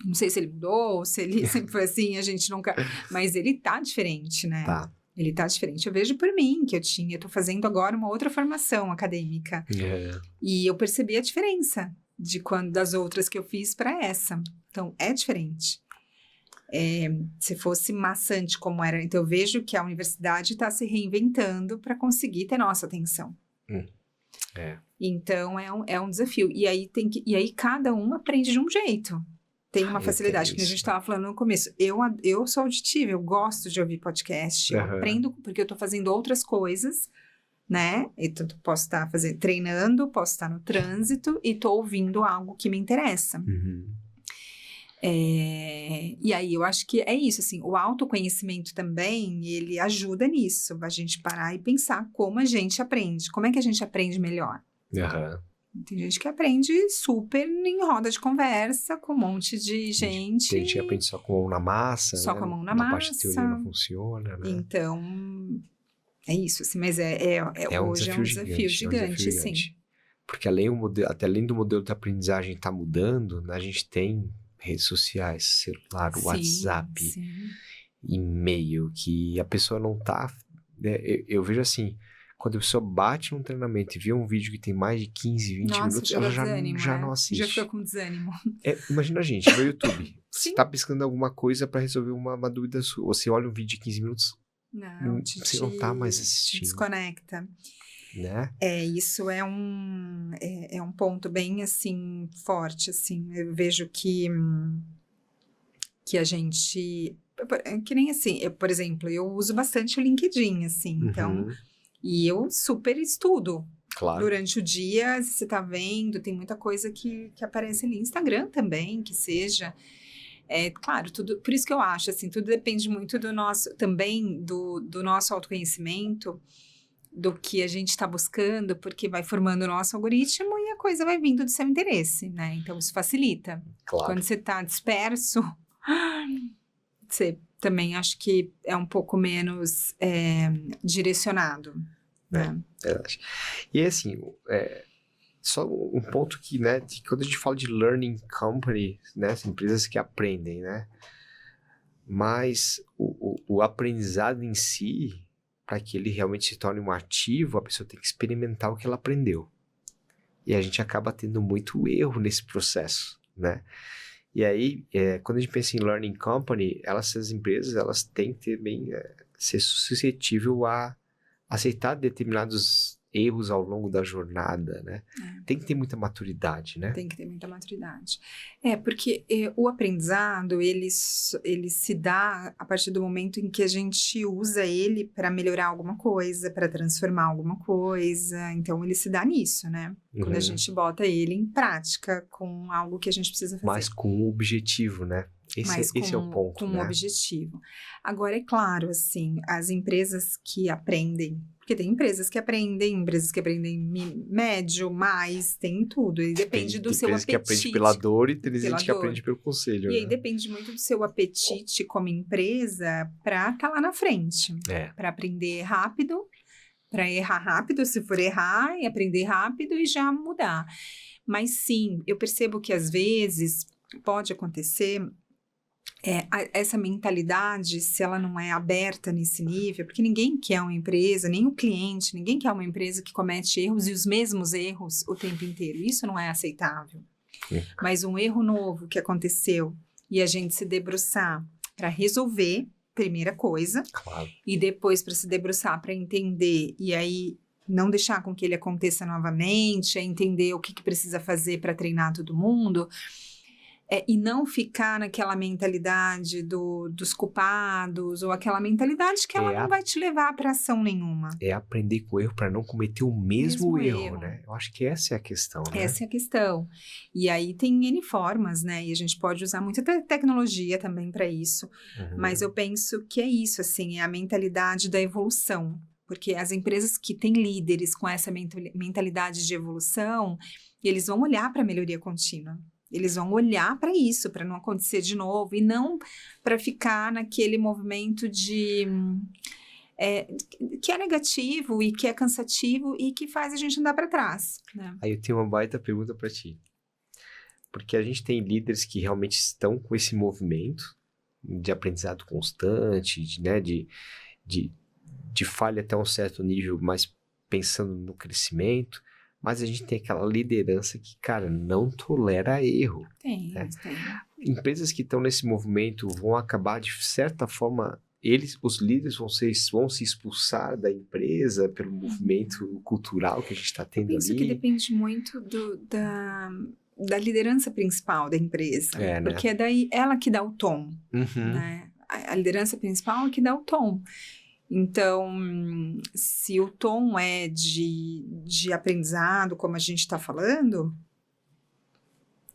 Não sei se ele mudou, ou se ele sempre foi assim, a gente nunca... Mas ele tá diferente, né? Tá. Ele tá diferente. Eu vejo por mim, que eu tô fazendo agora uma outra formação acadêmica. E eu percebi a diferença das outras que eu fiz para essa. Então, é diferente. Se fosse maçante como era... Então, eu vejo que a universidade está se reinventando para conseguir ter nossa atenção. Então, é um desafio. E aí cada um aprende de um jeito. Tem uma facilidade, que a gente estava falando no começo. Eu sou auditiva, eu gosto de ouvir podcast. Eu aprendo porque eu estou fazendo outras coisas, né? Então, eu posso estar treinando, posso estar no trânsito e estou ouvindo algo que me interessa. E aí, eu acho que é isso, assim, o autoconhecimento também, ele ajuda nisso, a gente parar e pensar como a gente aprende, como é que a gente aprende melhor. Tem gente que aprende super em roda de conversa, com um monte de gente. Tem gente que aprende só com a mão na massa, só né? com a mão na massa. A parte de teoria não funciona, né? Então, é isso, assim, mas um hoje desafio é um desafio gigante, sim. Porque até além do modelo de aprendizagem estar mudando, né, a gente tem redes sociais, celular, WhatsApp, e-mail, que a pessoa não tá... Né, eu vejo assim, quando a pessoa bate num treinamento e vê um vídeo que tem mais de 15, 20 minutos, ela já não assiste. Já ficou com desânimo. Imagina a gente, no YouTube, você tá pesquisando alguma coisa para resolver uma dúvida sua, você olha um vídeo de 15 minutos, você não tá mais assistindo. Desconecta. Né? Isso é um ponto bem, assim, forte, assim. Eu vejo que a gente... Que nem assim, por exemplo, eu uso bastante o LinkedIn, assim, então... E eu super estudo. Claro. Durante o dia, você tá vendo, tem muita coisa que aparece ali. Instagram também, que seja... claro, tudo... Por isso que eu acho, assim, tudo depende muito do nosso... Também do nosso autoconhecimento, do que a gente está buscando, porque vai formando o nosso algoritmo e a coisa vai vindo do seu interesse, né? Então, isso facilita. Claro. Quando você está disperso, você também acho que é um pouco menos direcionado. Né? Verdade. E assim, só um ponto que, né, quando a gente fala de learning company, né, são empresas que aprendem, né? Mas o aprendizado em si, para que ele realmente se torne um ativo, a pessoa tem que experimentar o que ela aprendeu. E a gente acaba tendo muito erro nesse processo, né? E aí, quando a gente pensa em learning company, essas empresas, elas têm que também ser suscetível a aceitar determinados erros ao longo da jornada, né? Tem que ter muita maturidade, né? Tem que ter muita maturidade. Porque o aprendizado, ele se dá a partir do momento em que a gente usa ele para melhorar alguma coisa, para transformar alguma coisa. Então, ele se dá nisso, né? Quando a gente bota ele em prática com algo que a gente precisa fazer. Mas com um objetivo, né? Esse é o ponto, com né? um objetivo. Agora, é claro, assim, as empresas que aprendem, porque tem empresas que aprendem médio, mais, tem tudo, e depende do seu apetite. Tem empresa que aprende pela dor e tem gente que aprende pelo conselho. E aí depende muito do seu apetite como empresa para estar lá na frente, para aprender rápido, para errar rápido, se for errar, e aprender rápido e já mudar. Mas sim, eu percebo que às vezes pode acontecer essa mentalidade, se ela não é aberta nesse nível, porque ninguém quer uma empresa, nem o cliente, ninguém quer uma empresa que comete erros e os mesmos erros o tempo inteiro. Isso não é aceitável. Mas um erro novo que aconteceu e a gente se debruçar para resolver, primeira coisa, claro. E depois para se debruçar para entender e aí não deixar com que ele aconteça novamente, entender o que precisa fazer para treinar todo mundo. E não ficar naquela mentalidade dos culpados, ou aquela mentalidade que ela não vai te levar para ação nenhuma. É aprender com o erro para não cometer o mesmo erro, né? Eu acho que essa é a questão, né? Essa é a questão. E aí tem N formas, né? E a gente pode usar muita tecnologia também para isso. Mas eu penso que é isso, assim, é a mentalidade da evolução. Porque as empresas que têm líderes com essa mentalidade de evolução, eles vão olhar para a melhoria contínua. Eles vão olhar para isso, para não acontecer de novo, e não para ficar naquele movimento que é negativo e que é cansativo e que faz a gente andar para trás. Né? Aí eu tenho uma baita pergunta para ti. Porque a gente tem líderes que realmente estão com esse movimento de aprendizado constante, de falha até um certo nível, mas pensando no crescimento. Mas a gente tem aquela liderança que, cara, não tolera erro. Tem. Empresas que estão nesse movimento vão acabar, de certa forma, os líderes vão se expulsar da empresa pelo movimento cultural que a gente está tendo ali. Isso que depende muito da liderança principal da empresa. Porque é daí ela que dá o tom. Né? A liderança principal é que dá o tom. Então, se o tom é de aprendizado, como a gente está falando,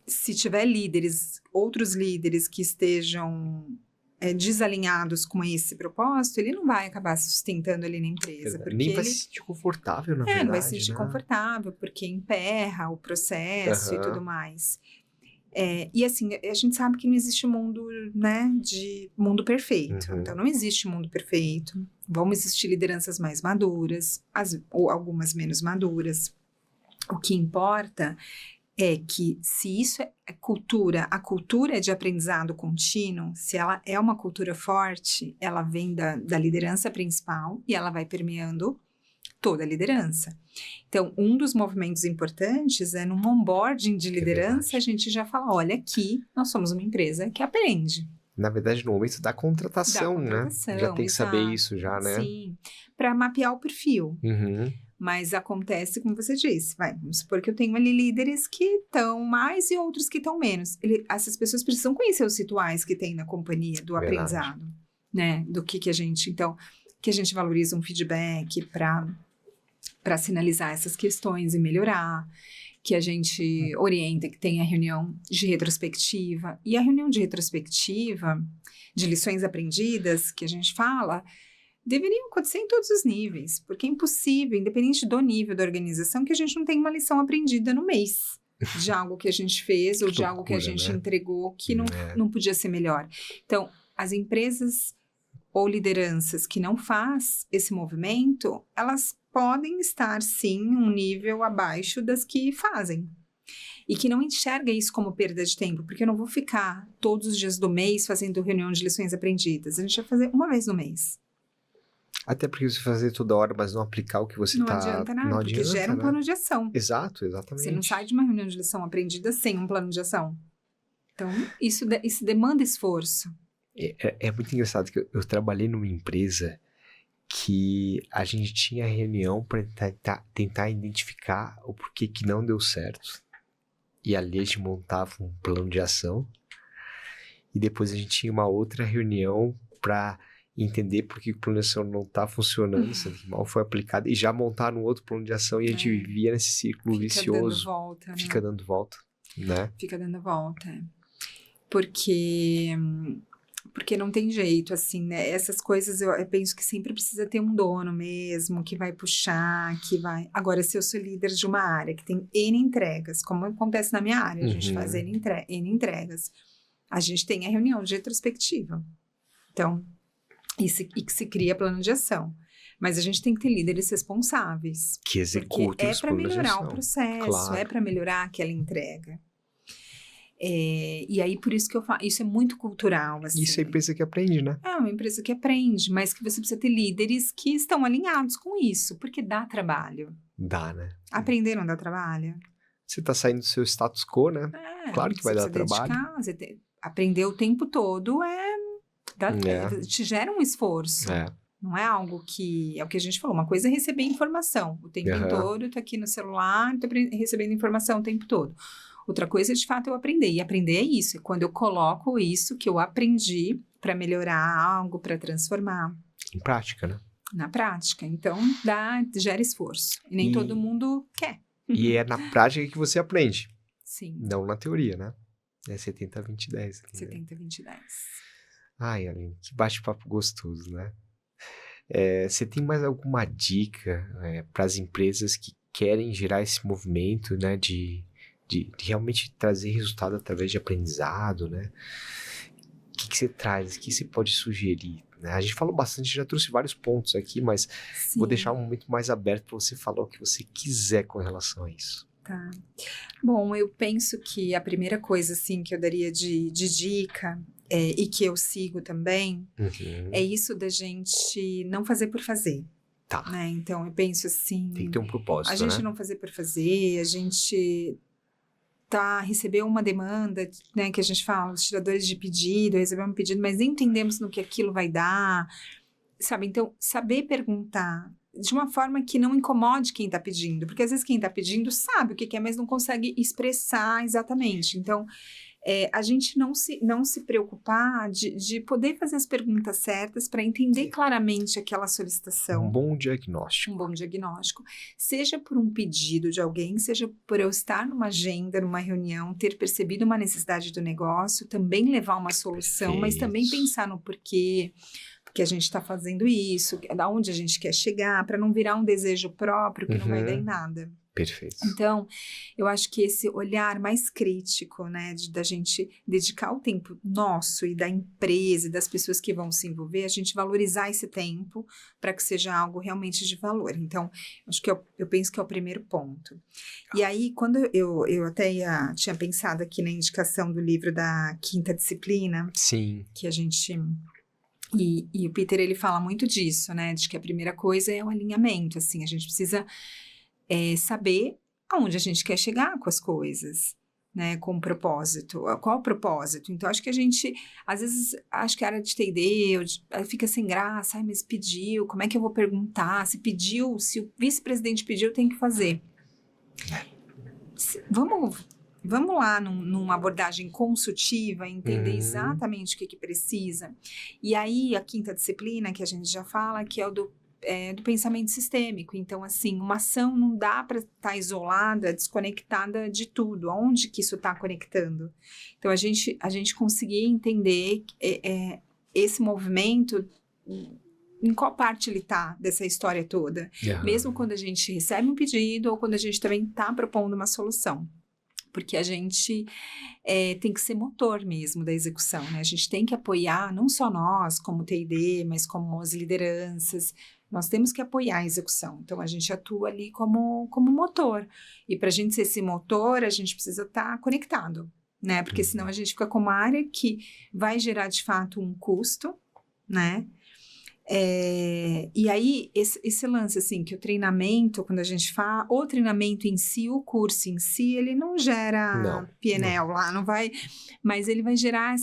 se tiver outros líderes que estejam desalinhados com esse propósito, ele não vai acabar se sustentando ali na empresa. Porque nem vai se sentir confortável, na verdade. Não vai se sentir confortável, porque emperra o processo e tudo mais. E assim, a gente sabe que não existe mundo, né, de mundo perfeito. Então, não existe mundo perfeito. Vão existir lideranças mais maduras, ou algumas menos maduras. O que importa é que se isso é cultura, a cultura é de aprendizado contínuo, se ela é uma cultura forte, ela vem da liderança principal e ela vai permeando toda a liderança. Então, um dos movimentos importantes é no onboarding de liderança, a gente já fala, olha, aqui nós somos uma empresa que aprende. Na verdade, no momento da contratação, né? Já tem que saber isso já, né? Sim, para mapear o perfil. Uhum. Mas acontece, como você disse, vamos supor que eu tenho ali líderes que estão mais e outros que estão menos. Essas pessoas precisam conhecer os rituais que tem na companhia do aprendizado, né? Do que a gente, então, que a gente valoriza um feedback para sinalizar essas questões e melhorar, que a gente orienta que tem a reunião de retrospectiva. E a reunião de retrospectiva, de lições aprendidas, que a gente fala, deveriam acontecer em todos os níveis, porque é impossível, independente do nível da organização, que a gente não tenha uma lição aprendida no mês de algo que a gente fez ou de algo que a gente entregou que não podia ser melhor. Então, as empresas ou lideranças que não faz esse movimento, elas podem estar, sim, um nível abaixo das que fazem. E que não enxerga isso como perda de tempo, porque eu não vou ficar todos os dias do mês fazendo reunião de lições aprendidas. A gente vai fazer uma vez no mês. Até porque você fazer toda hora, mas não aplicar o que você não adianta nada, porque gera um plano de ação. Exato, exatamente. Você não sai de uma reunião de lição aprendida sem um plano de ação. Então, isso demanda esforço. É muito engraçado que eu trabalhei numa empresa que a gente tinha reunião para tentar identificar o porquê que não deu certo. E ali a gente montava um plano de ação. E depois a gente tinha uma outra reunião para entender por que o plano de ação não está funcionando, sendo que mal foi aplicado, e já montar um outro plano de ação e a gente vivia nesse círculo vicioso. Dando volta, fica dando volta, né? Fica dando volta. Porque não tem jeito, assim, né? Essas coisas eu penso que sempre precisa ter um dono mesmo, que vai puxar, que vai... Agora, se eu sou líder de uma área que tem N entregas, como acontece na minha área, a gente faz N entregas, a gente tem a reunião de retrospectiva. Então, e que se cria plano de ação. Mas a gente tem que ter líderes responsáveis. Que executem os planos de ação. É para melhorar o processo, é para melhorar aquela entrega. E aí, por isso que eu falo, isso é muito cultural, assim. Isso é a empresa que aprende, né? É uma empresa que aprende, mas que você precisa ter líderes que estão alinhados com isso, porque dá trabalho. Dá, né? Aprender não dá trabalho. Você tá saindo do seu status quo, né? Claro que vai dar trabalho. Aprender o tempo todo te gera um esforço. Não é algo que... É o que a gente falou, uma coisa é receber informação o tempo todo, eu tô aqui no celular, tô recebendo informação o tempo todo. Outra coisa é, de fato, eu aprender. E aprender é isso. É quando eu coloco isso que eu aprendi para melhorar algo, para transformar. Em prática, né? Na prática. Então, gera esforço. E nem todo mundo quer. E é na prática que você aprende. Sim. Não na teoria, né? É 70-20-10. 70-20-10. Ai, Aline, que bate-papo gostoso, né? Você tem mais alguma dica para as empresas que querem gerar esse movimento, né? De realmente trazer resultado através de aprendizado, né? O que você traz? O que você pode sugerir? Né? A gente falou bastante, já trouxe vários pontos aqui, mas vou deixar um momento mais aberto para você falar o que você quiser com relação a isso. Tá. Bom, eu penso que a primeira coisa, assim, que eu daria de dica, e que eu sigo também, é isso da gente não fazer por fazer. Tá. Né? Então, eu penso assim... Tem que ter um propósito, a gente não fazer por fazer, a gente... recebeu uma demanda, né, que a gente fala, os tiradores de pedido, recebeu um pedido, mas nem entendemos no que aquilo vai dar, sabe? Então, saber perguntar de uma forma que não incomode quem está pedindo, porque às vezes quem está pedindo sabe o que é, mas não consegue expressar exatamente. Então, a gente não se preocupar de poder fazer as perguntas certas para entender claramente aquela solicitação. Um bom diagnóstico. Um bom diagnóstico. Seja por um pedido de alguém, seja por eu estar numa agenda, numa reunião, ter percebido uma necessidade do negócio, também levar uma solução, mas também pensar no porquê. porque a gente está fazendo isso, da onde a gente quer chegar, para não virar um desejo próprio que não vai dar em nada. Perfeito. Então, eu acho que esse olhar mais crítico, né, da gente dedicar o tempo nosso e da empresa e das pessoas que vão se envolver, a gente valorizar esse tempo para que seja algo realmente de valor. Então, acho que eu penso que é o primeiro ponto. E aí, quando eu até tinha pensado aqui na indicação do livro da Quinta Disciplina, Sim. que a gente... E o Peter, ele fala muito disso, né, de que a primeira coisa é o alinhamento, assim, a gente precisa... saber aonde a gente quer chegar com as coisas, né, com o propósito, qual o propósito. Então, acho que a gente, às vezes, acho que a área de T&D fica sem graça, ai, mas pediu, como é que eu vou perguntar? Se pediu, se o vice-presidente pediu, eu tenho que fazer. Vamos lá numa abordagem consultiva, entender exatamente o que precisa. E aí, a quinta disciplina, que a gente já fala, que é o do pensamento sistêmico. Então, assim, uma ação não dá para estar isolada, desconectada de tudo. Aonde que isso está conectando? Então, a gente conseguir entender esse movimento, em qual parte ele está dessa história toda. Mesmo quando a gente recebe um pedido ou quando a gente também está propondo uma solução. Porque a gente tem que ser motor mesmo da execução, né? A gente tem que apoiar, não só nós, como T&D, mas como as lideranças. Nós temos que apoiar a execução. Então, a gente atua ali como motor. E para a gente ser esse motor, a gente precisa estar conectado, né? Porque senão a gente fica com uma área que vai gerar, de fato, um custo, né? E aí, esse lance, assim, que o treinamento, quando a gente fala, o treinamento em si, o curso em si, ele não gera PNL lá, não vai, mas ele vai gerar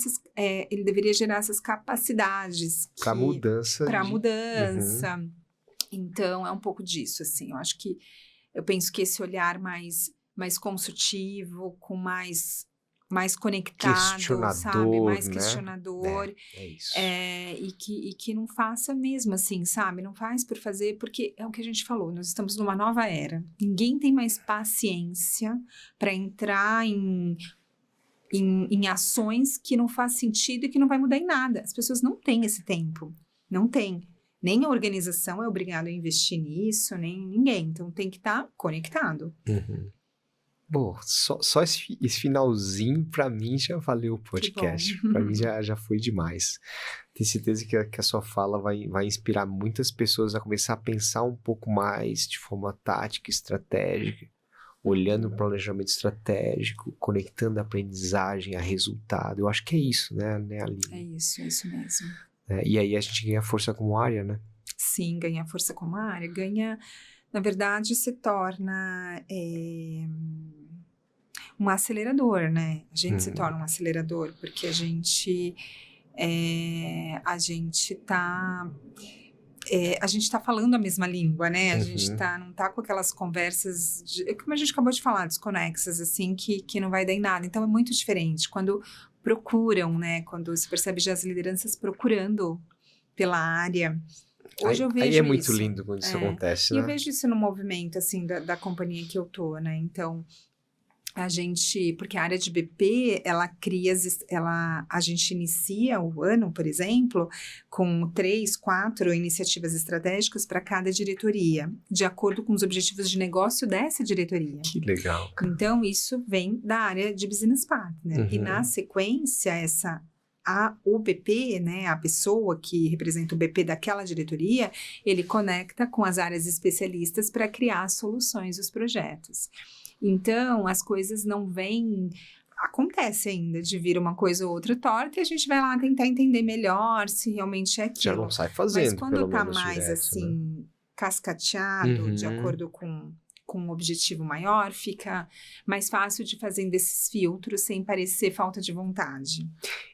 ele deveria gerar essas capacidades. Para mudança. Para mudança. Então, é um pouco disso, assim, eu penso que esse olhar mais consultivo, com mais conectado, sabe? Mais questionador. É isso. E que não faça mesmo assim, sabe? Não faz por fazer, porque é o que a gente falou, nós estamos numa nova era. Ninguém tem mais paciência para entrar em ações que não faz sentido e que não vai mudar em nada. As pessoas não têm esse tempo. Não tem. Nem a organização é obrigada a investir nisso, nem ninguém. Então, tem que estar conectado. Bom, só esse finalzinho, pra mim, já valeu o podcast. Pra mim, já foi demais. Tenho certeza que a sua fala vai inspirar muitas pessoas a começar a pensar um pouco mais de forma tática, estratégica, olhando o planejamento estratégico, conectando a aprendizagem a resultado. Eu acho que é isso, né, Aline? É isso mesmo. E aí a gente ganha força como área, né? Sim, ganha força como área, na verdade, se torna um acelerador, né? A gente se torna um acelerador, porque a gente tá falando a mesma língua, né? A gente não tá com aquelas conversas, como a gente acabou de falar, desconexas, assim, que não vai dar em nada. Então, é muito diferente. Quando procuram, né? Quando se percebe já as lideranças procurando pela área. Hoje eu vejo isso. Aí é muito lindo quando isso acontece, né? E eu vejo isso no movimento, assim, da companhia que eu tô, né? Então, porque a área de BP, a gente inicia o ano, por exemplo, com 3, 4 iniciativas estratégicas para cada diretoria, de acordo com os objetivos de negócio dessa diretoria. Que legal, cara. Então, isso vem da área de Business Partner. E na sequência, o BP, né, a pessoa que representa o BP daquela diretoria, ele conecta com as áreas especialistas para criar soluções dos projetos. Então, as coisas não acontece ainda de vir uma coisa ou outra torta e a gente vai lá tentar entender melhor se realmente é aquilo. Já não sai fazendo, mas quando tá mais direto, assim, né? Cascateado, de acordo com um objetivo maior, fica mais fácil de fazer desses filtros sem parecer falta de vontade.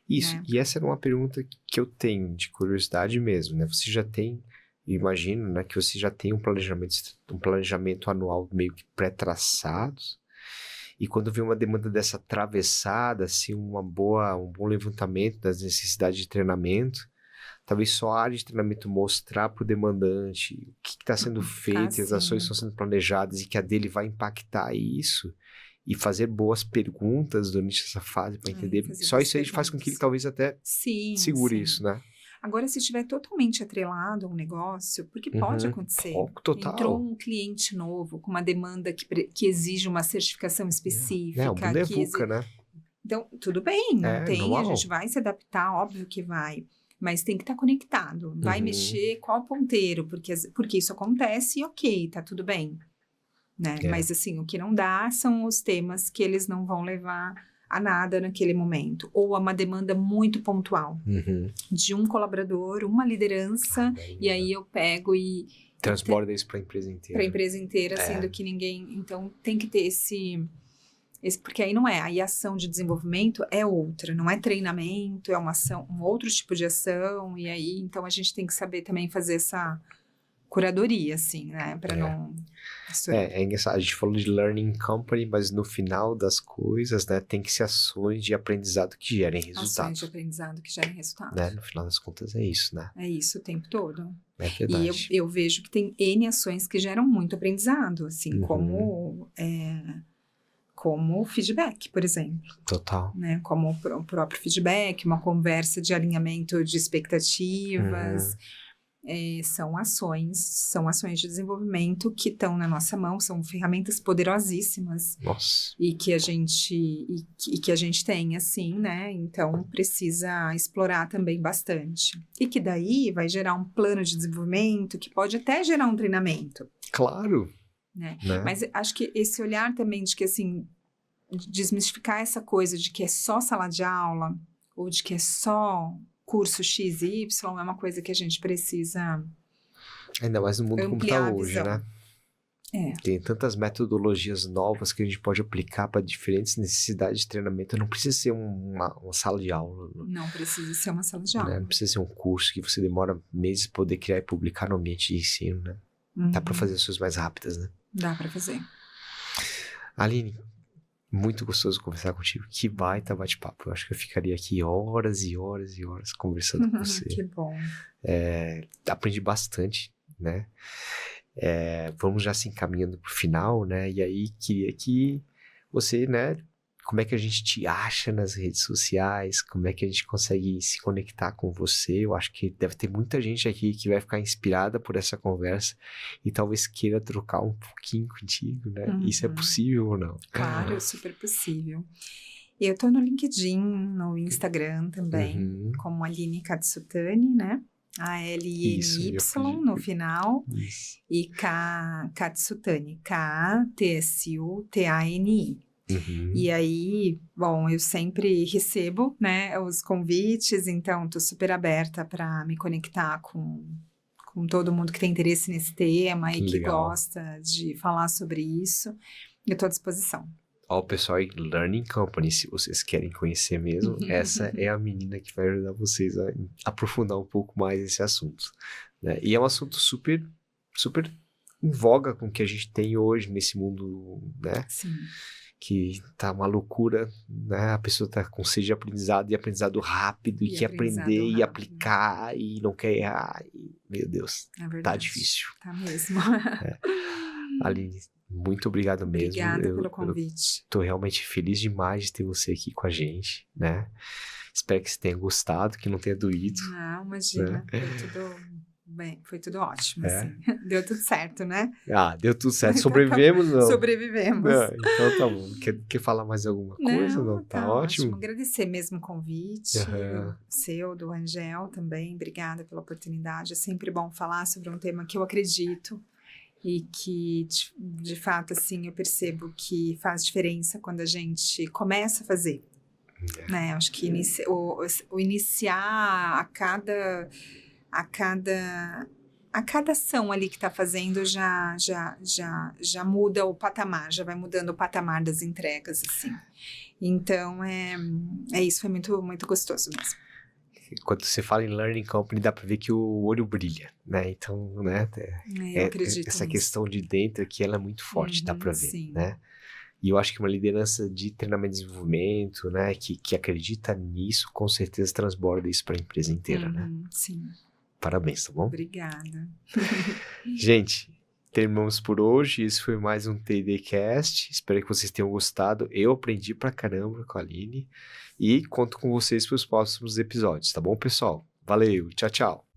Isso, né? E essa era uma pergunta que eu tenho, de curiosidade mesmo, né? Você já tem, imagino, né, que você já tem um planejamento anual meio que pré-traçado, e quando vem uma demanda dessa atravessada, assim, um bom levantamento das necessidades de treinamento, talvez só a área de treinamento mostrar para o demandante o que está sendo feito, as ações estão sendo planejadas e que a dele vai impactar isso e fazer boas perguntas durante essa fase para entender. Só isso aí faz com que ele talvez até segure isso, né? Agora, se estiver totalmente atrelado ao negócio, porque pode acontecer. Total. Entrou um cliente novo com uma demanda que exige uma certificação específica. O mundo é VUCA, né? Então, tudo bem, não tem, normal. A gente vai se adaptar, óbvio que vai. Mas tem que estar conectado. Vai mexer qual ponteiro, porque isso acontece e ok, tá tudo bem. Né? Mas assim, o que não dá são os temas que eles não vão levar a nada naquele momento. Ou a uma demanda muito pontual. De um colaborador, uma liderança, e aí eu pego e... Transborda isso para a empresa inteira. Para a empresa inteira, sendo que ninguém... Então, tem que ter esse... Porque aí não é, aí a ação de desenvolvimento é outra, não é treinamento, é uma ação, um outro tipo de ação, e aí, então a gente tem que saber também fazer essa curadoria, assim, né, para não misturar. É engraçado, a gente falou de learning company, mas no final das coisas, né, tem que ser ações de aprendizado que gerem resultados. Ações de aprendizado que gerem resultados. Né? No final das contas é isso, né? É isso o tempo todo. É verdade. E eu vejo que tem N ações que geram muito aprendizado, assim, como feedback, por exemplo. Total. Né? Como o próprio feedback, uma conversa de alinhamento de expectativas. São ações de desenvolvimento que estão na nossa mão, são ferramentas poderosíssimas. Nossa. E que a gente tem, assim, né? Então, precisa explorar também bastante. E que daí vai gerar um plano de desenvolvimento que pode até gerar um treinamento. Claro. Né? Mas acho que esse olhar também de que, assim, desmistificar essa coisa de que é só sala de aula ou de que é só curso X e Y é uma coisa que a gente precisa ainda mais no mundo como está hoje, né? É. Tem tantas metodologias novas que a gente pode aplicar para diferentes necessidades de treinamento. Não precisa ser uma sala de aula. Não precisa ser uma sala de aula. Né? Não precisa ser um curso que você demora meses para poder criar e publicar no ambiente de ensino, né? Dá para fazer as coisas mais rápidas, né? Dá para fazer. Aline, muito gostoso conversar contigo. Que baita bate-papo. Eu acho que eu ficaria aqui horas e horas e horas conversando com você. Que bom. Aprendi bastante, né? Vamos já se encaminhando pro final, né? E aí, queria que você, né? Como é que a gente te acha nas redes sociais? Como é que a gente consegue se conectar com você? Eu acho que deve ter muita gente aqui que vai ficar inspirada por essa conversa e talvez queira trocar um pouquinho contigo, né? Isso é possível ou não? Claro, super possível. Eu tô no LinkedIn, no Instagram também, como Aline Katsutani, né? A-L-I-N-Y no final. Isso. E Katsutani, K-T-S-U-T-A-N-I. E aí, bom, eu sempre recebo, né, os convites, então tô super aberta para me conectar com todo mundo que tem interesse nesse tema e que gosta de falar sobre isso. Eu tô à disposição. Ó, pessoal, Learning Company, se vocês querem conhecer mesmo, essa é a menina que vai ajudar vocês a aprofundar um pouco mais esse assunto, né? E é um assunto super, super em voga com o que a gente tem hoje nesse mundo, né? Sim. Que tá uma loucura, né? A pessoa tá com sede de aprendizado e aprendizado rápido e quer aprender e aplicar e não quer errar. E, meu Deus, tá difícil. Tá mesmo. Aline, muito obrigado mesmo. Obrigada pelo convite. Tô realmente feliz demais de ter você aqui com a gente, né? Espero que você tenha gostado, que não tenha doído. Não, imagina. Foi tudo bem, foi tudo ótimo, assim. Deu tudo certo, né? Deu tudo certo. Sobrevivemos, não? Sobrevivemos. Então tá bom. Quer falar mais alguma coisa? Não, tá ótimo. Agradecer mesmo o convite, seu, do Angel também. Obrigada pela oportunidade. É sempre bom falar sobre um tema que eu acredito e que, de fato, assim, eu percebo que faz diferença quando a gente começa a fazer. Né? Acho que o iniciar a cada ação ali que está fazendo já muda o patamar, já vai mudando o patamar das entregas, assim. Então, isso, foi muito, muito gostoso mesmo. Quando você fala em Learning Company, dá para ver que o olho brilha, né? Então, né? Eu acredito essa nisso. questão de dentro aqui, ela é muito forte, dá para ver, sim. né? E eu acho que uma liderança de treinamento e desenvolvimento, né? Que acredita nisso, com certeza transborda isso para a empresa inteira, né? Sim. Parabéns, tá bom? Obrigada. Gente, terminamos por hoje. Esse foi mais um TDcast. Espero que vocês tenham gostado. Eu aprendi pra caramba com a Aline. E conto com vocês para os próximos episódios, tá bom, pessoal? Valeu, tchau, tchau.